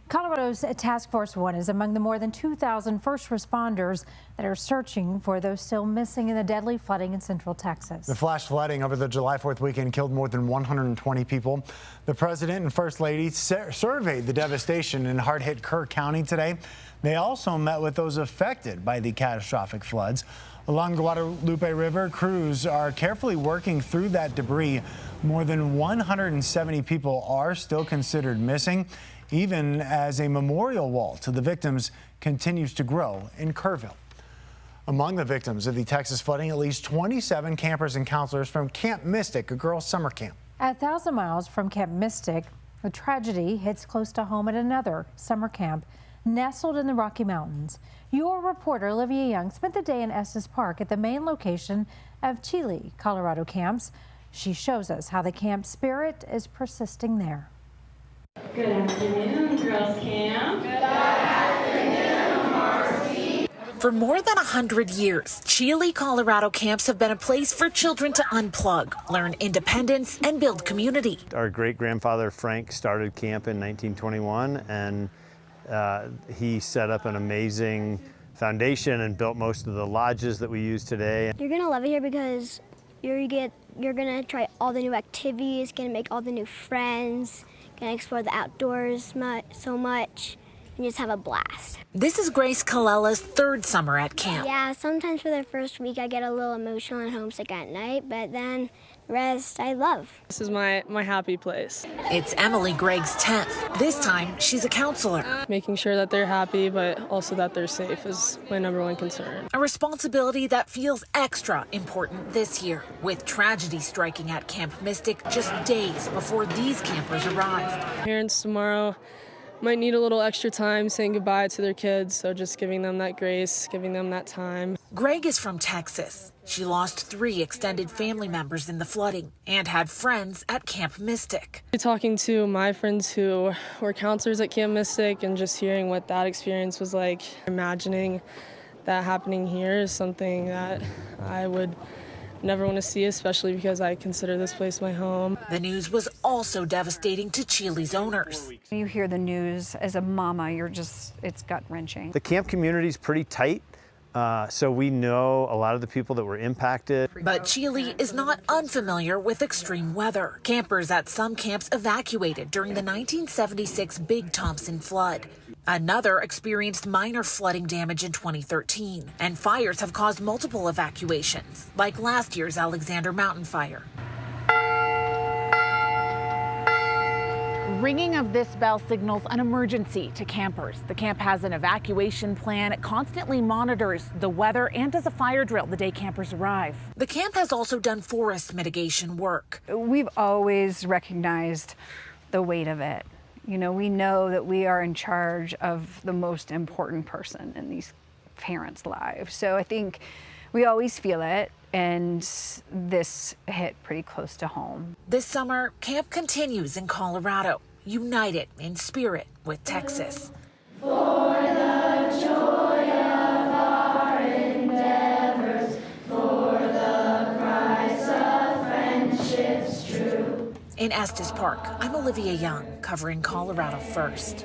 Colorado's Task Force One is among the more than 2,000 first responders that are searching for those still missing in the deadly flooding in central Texas. The flash flooding over the July 4th weekend killed more than 120 people. The president and first lady surveyed the devastation in hard-hit Kerr County today. They also met with those affected by the catastrophic floods. Along the Guadalupe River, crews are carefully working through that debris. More than 170 people are still considered missing, even as a memorial wall to the victims continues to grow in Kerrville. Among the victims of the Texas flooding, at least 27 campers and counselors from Camp Mystic, a girls' summer camp. At 1,000 miles from Camp Mystic, a tragedy hits close to home at another summer camp nestled in the Rocky Mountains. Your reporter, Olivia Young, spent the day in Estes Park at the main location of Chile, Colorado camps. She shows us how the camp spirit is persisting there. Good afternoon, Girls Camp. Good afternoon, Marcy. For more than 100 years, Chile, Colorado camps have been a place for children to unplug, learn independence, and build community. Our great-grandfather Frank started camp in 1921, and he set up an amazing foundation and built most of the lodges that we use today. You're gonna love it here because you're gonna try all the new activities, gonna make all the new friends, gonna explore the outdoors so much, and just have a blast. This is Grace Kalela's third summer at camp. Yeah, sometimes for the first week I get a little emotional and homesick at night, but then the rest I love. This is my happy place. It's Emily Gregg's 10th. This time, she's a counselor. Making sure that they're happy, but also that they're safe is my #1 concern. A responsibility that feels extra important this year, with tragedy striking at Camp Mystic just days before these campers arrived. Parents tomorrow might need a little extra time saying goodbye to their kids, so just giving them that grace, giving them that time. Gregg is from Texas. She lost 3 extended family members in the flooding and had friends at Camp Mystic. Talking to my friends who were counselors at Camp Mystic and just hearing what that experience was like, imagining that happening here is something that I would never want to see, especially because I consider this place my home. The news was also devastating to Chile's owners. You hear the news as a mama, it's gut-wrenching. The camp community is pretty tight, so we know a lot of the people that were impacted. But Chile is not unfamiliar with extreme weather. Campers at some camps evacuated during the 1976 Big Thompson flood. Another experienced minor flooding damage in 2013, and fires have caused multiple evacuations, like last year's Alexander Mountain fire. Ringing of this bell signals an emergency to campers. The camp has an evacuation plan. It constantly monitors the weather and does a fire drill the day campers arrive. The camp has also done forest mitigation work. We've always recognized the weight of it. You know, we know that we are in charge of the most important person in these parents' lives. So I think we always feel it, and this hit pretty close to home. This summer, camp continues in Colorado, united in spirit with Texas. For the joy of our endeavors, for the price of friendships true. In Estes Park, I'm Olivia Young, covering Colorado First.